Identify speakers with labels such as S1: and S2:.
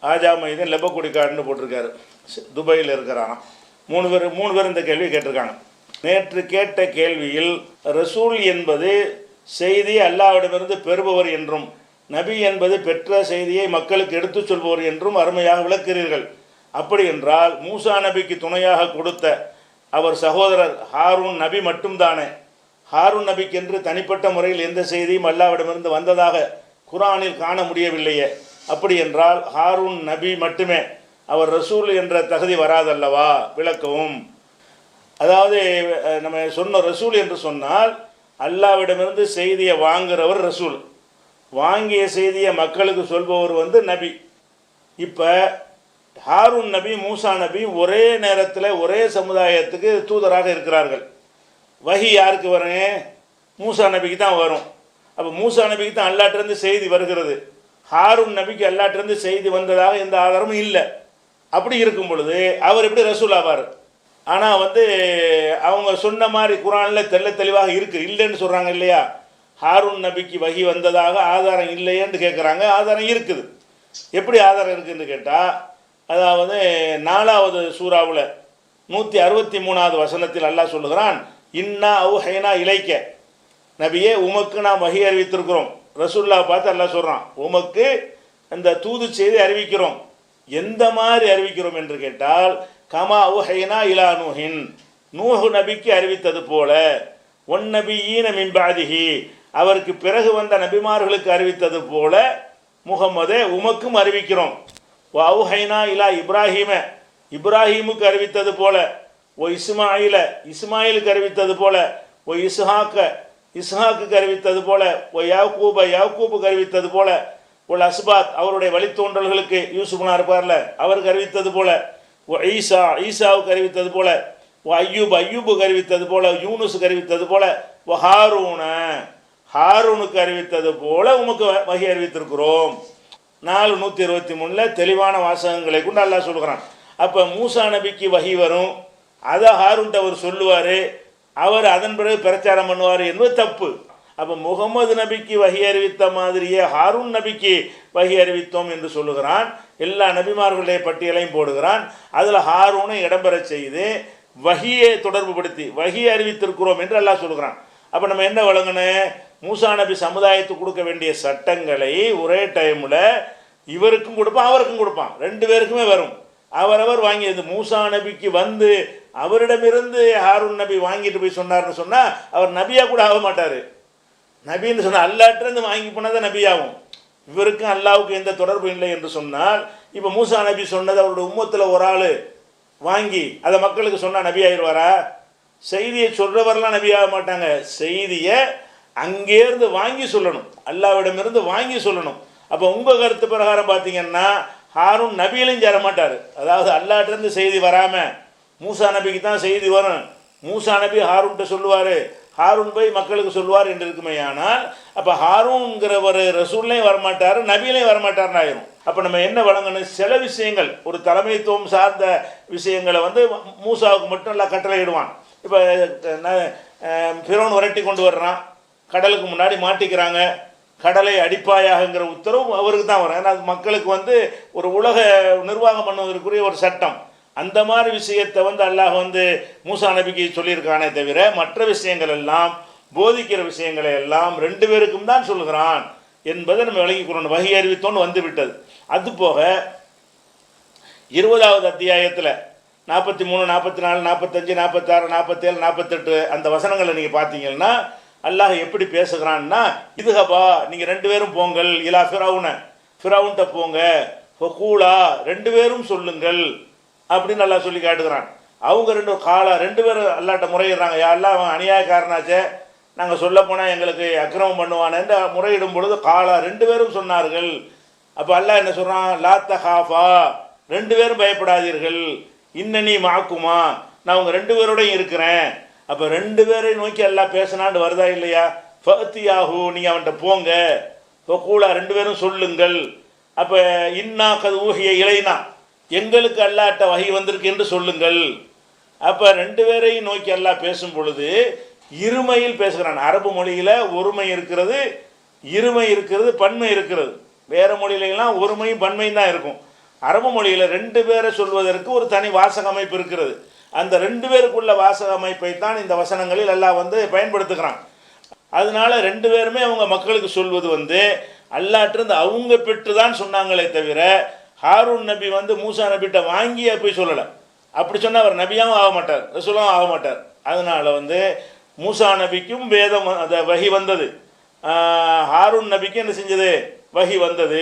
S1: ஆஜா மைதீன் லெபக்குடிக்காடுன்னு போட்டிருக்காரு, துபாயில் இருக்கிறாராம். மூணு பேர் இந்த கேள்வி கேட்டிருக்காங்க. நேற்று கேட்ட கேள்வியில் ரசூல் என்பது செய்தி அல்லாஹ்விடமிருந்து பெறுபவர் என்றும், நபி என்பது பெற்ற செய்தியை மக்களுக்கு எடுத்துச் சொல்பவர் என்றும் அருமையாக விளக்குகிறீர்கள். அப்படி என்றால் மூசா நபிக்கு துணையாக கொடுத்த அவர் சகோதரர் ஹாரூன் நபி மட்டும்தானே? ஹாரூன் நபிக்கு என்று தனிப்பட்ட முறையில் எந்த செய்தியும் அல்லாஹ்விடமிருந்து வந்ததாக குர்ஆனில் காண முடியவில்லையே. அப்படி என்றால் ஹாரூன் நபி மட்டுமே, அவர் ரசூல் என்ற தகுதி வராதல்லவா? விளக்கவும். அதாவது நம்ம சொன்ன ரசூல் என்று சொன்னால் அல்லாஹ்விடமிருந்து செய்தியை வாங்குறவர் ரசூல், வாங்கிய செய்தியை மக்களுக்கு சொல்பவர் நபி. இப்போ ஹாரூன் நபி மூசா நபி ஒரே நேரத்தில் ஒரே சமுதாயத்துக்கு தூதராக இருக்கிறார்கள். வஹி யாருக்கு வரும்? மூசா நபிக்கு தான் வரும். அப்போ மூசா நபிக்கு தான் அல்லாஹ்விடமிருந்து செய்தி வருகிறது. ஹாரூன் நபிக்கு அல்லாஹ்விடமிருந்து செய்தி வந்ததாக எந்த ஆதாரமும் இல்லை. அப்படி இருக்கும் பொழுது அவர் எப்படி ரசூல் ஆவார்? ஆனால் அவங்க சொன்ன மாதிரி குர்ஆனில் தெளிவாக இருக்குது, இல்லைன்னு சொல்கிறாங்க இல்லையா? ஹாரூன் நபிக்கு வஹி வந்ததாக ஆதாரம் இல்லையேன்னு கேட்குறாங்க. ஆதாரம் இருக்குது. எப்படி ஆதாரம் இருக்குதுன்னு கேட்டால், அதாவது 4வது சூறாவில் 163வது வசனத்தில் அல்லாஹ் சொல்லுகிறான், இன்னா அவுஹைனா இலைக்க, நபியே உமக்கு நாம் வஹி அறிவித்திருக்கிறோம். ரசூல்லா பார்த்து அல்லாஹ் சொல்கிறான், உமக்கு அந்த தூது செய்தி அறிவிக்கிறோம். எந்த மாதிரி அறிவிக்கிறோம் என்று கேட்டால், கமா அவுஹைனா இலா நூஹின், நூஹு நபிக்கு அறிவித்தது போல, ஒன் நபியீன மின் பாதிஹி, அவருக்கு பிறகு வந்த நபிமார்களுக்கு அறிவித்தது போல முஹம்மதே உமக்கும் அறிவிக்கிறோம். ஓ அவுஹைனா இலா இப்ராஹீம, இப்ராஹீமுக்கு அறிவித்தது போல, ஓ இஸ்மாயில, இஸ்மாயிலுக்கு அறிவித்தது போல, ஓ இஸ்ஹாக்குக்கு அறிவித்தது போல, ஓ யாக்கூபுக்கு அறிவித்தது போல, ஓ அஸ்பாத் அவருடைய வழித்தோன்றல்களுக்கு யூசுப்னா இருப்பார்ல அவருக்கு அறிவித்தது போல, ஓ ஈசாவுக்கு அறிவித்தது போல, ஓ ஐயூபுக்கு அறிவித்தது போல, யூனுஸுக்கு அறிவித்தது போல, ஓ ஹாரூனுக்கு அறிவித்தது போல உமக்கு வஹி அறிவித்திருக்கிறோம். 4:123 தெளிவான வாசகங்களை கொண்டு அல்லாஹ் சொல்கிறான். அப்போ மூசா நபிக்கு வஹி வரும், அதை ஹாரூன்ட்ட அவர் சொல்லுவார், அவர் அதன் பிறகு பிரச்சாரம் பண்ணுவார் என்பது தப்பு. அப்போ முகமது நபிக்கு வஹி அறிவித்த மாதிரியே ஹாரூன் நபிக்கு வஹி அறிவித்தோம் என்று சொல்லுகிறான். எல்லா நபிமார்களுடைய பட்டியலையும் போடுகிறான். அதில் ஹாரூனை இடம்பெற செய்து வஹியை தொடர்பு படுத்தி வஹி அறிவித்திருக்கிறோம் என்று அல்லாஹ் சொல்லுகிறான். அப்போ நம்ம என்ன வழங்கணும்? மூசா நபி சமுதாயத்துக்கு கொடுக்க வேண்டிய சட்டங்களை ஒரே டைமில் இவருக்கும் கொடுப்பான், அவருக்கும் கொடுப்பான், 2 பேருக்குமே வரும். அவரவர் வாங்கியது மூசா நபிக்கு அவரிடமிருந்து ஹாரூன் நபி வாங்கிட்டு போய் சொன்னார்னு சொன்னால் அவர் நபியாக கூட ஆக மாட்டார். நபின்னு சொன்னால் அல்லாஹ்விடமிருந்து வாங்கி போனதான் நபியாகும். இவருக்கும் அல்லாஹ்வுக்கும் எந்த தொடர்பு இல்லை என்று சொன்னால், இப்போ மூசா நபி சொன்னது அவருடைய உம்மத்தில் ஒரு ஆள் வாங்கி அதை மக்களுக்கு சொன்னால் நபி ஆயிடுவாரா? செய்தியை சொல்கிறவரெல்லாம் நபி ஆக மாட்டாங்க. செய்தியை அங்கேருந்து வாங்கி சொல்லணும், அல்லாஹ்விடமிருந்து வாங்கி சொல்லணும். அப்போ உங்கள் கருத்து பிரகாரம் பார்த்தீங்கன்னா ஹாரூன் நபியிலையும் சேர மாட்டார். அதாவது அல்லாஹ்விடமிருந்து செய்தி வராமல் மூசா நபிக்கு தான் செய்தி வரும். மூசா நபி ஹாரூன்கிட்ட சொல்லுவார், ஹாரூன் போய் மக்களுக்கு சொல்லுவார் என்று இருக்குமே. ஆனால் அப்போ ஹாரூன்கிறவர் ரசூல்லையும் வரமாட்டார், நபியிலையும் வரமாட்டார்னு ஆயிரும். அப்போ நம்ம என்ன வழங்கணும்? சில விஷயங்கள், ஒரு தலைமைத்துவம் சார்ந்த விஷயங்களை மூசாவுக்கு மட்டும் எல்லாம் கட்டளையிடுவான். இப்போ ஃபிரௌன் விரட்டி கொண்டு வர்றான், கடலுக்கு முன்னாடி மாட்டிக்கிறாங்க, கடலை அடிப்பாயாகங்கிற உத்தரவு அவருக்கு தான் வரும். ஏன்னா அது மக்களுக்கு ஒரு உலக நிர்வாகம் பண்ணுவதற்குரிய ஒரு சட்டம். அந்த மாதிரி விஷயத்தை அல்லாஹ் மூசா நபிக்கு சொல்லியிருக்கானே தவிர மற்ற விஷயங்கள் எல்லாம், போதிக்கிற விஷயங்களை எல்லாம் 2 பேருக்கும் தான் சொல்கிறான் என்பதை நம்ம விளங்கிக் கொள்ளணும். வஹி அறிவித்தோன்னு வந்துவிட்டது. அதுபோக 20வது அத்தியாயத்தில் 43, 44, 45, 46, 47, 48 அந்த வசனங்களை நீங்கள் பார்த்தீங்கன்னா அல்லாஹ் எப்படி பேசுகிறான்னா, இதுஹபா நீங்கள் 2 பேரும் போங்கள், இலா ஃபிரௌன்ட்ட போங்க, ஃபகூலா 2 பேரும் சொல்லுங்கள் அப்படின்னு அல்லாஹ் சொல்லி காட்டுகிறான். அவங்க 2 பேரும் அல்லாஹ்ட்ட முறையிடுறாங்க, யாரெல்லாம் அவன் அநியாயக்காரனாச்சே, நாங்கள் சொல்ல போனால் எங்களுக்கு அக்கிரமம் பண்ணுவானேன்னு முறையிடும் பொழுது 2 பேரும் சொன்னார்கள். அப்போ அல்லாஹ் என்ன சொல்கிறான்? லா தஹாஃபா 2 பேரும் பயப்படாதீர்கள், இன்னனி மாக்குமா நான் உங்கள் 2 பேரோடையும் இருக்கிறேன். அப்போ 2 பேரை நோக்கி எல்லாம் பேசினான்னு வருதா இல்லையா? ஃபத்தியாஹு நீங்கள் அவன்கிட்ட போங்க, ஃபகூலா 2 பேரும் சொல்லுங்கள். அப்போ இன்னா கது ஊஹிய இலைனா எங்களுக்கு அல்லாஹ்ட்ட வஹி வந்திருக்கு என்று சொல்லுங்கள். அப்போ 2 பேரையும் நோக்கி அல்லாஹ் பேசும் பொழுது இருமையில் பேசுகிறான். அரபு மொழியில் ஒருமை இருக்கிறது, இருமை இருக்கிறது, பன்மை இருக்கிறது. வேறு மொழியிலாம் ஒருமையும் பன்மையும் தான் இருக்கும். அரபு மொழியில் 2 பேரை சொல்வதற்கு ஒரு தனி வாசக அமைப்பு இருக்கிறது. அந்த 2 பேருக்குள்ள வாசக அமைப்பை தான் இந்த வசனங்களில் அல்லாஹ் பயன்படுத்துகிறான். அதனால 2 பேருமே அவங்க மக்களுக்கு சொல்வது அல்லாஹ்ட்டிருந்து அவங்க பெற்று தான் சொன்னாங்களே தவிர, ஹாரூன் நபி மூசா நபிகிட்ட வாங்கியே போய் சொல்லலை. அப்படி சொன்னால் அவர் நபியாகவும் ஆக மாட்டார், ரசூலாவும் ஆக மாட்டார். அதனால் மூசா நபிக்கும் வேதம் அந்த வஹி வந்தது, ஹாரூன் நபிக்கும் என்ன செஞ்சது, வஹி வந்தது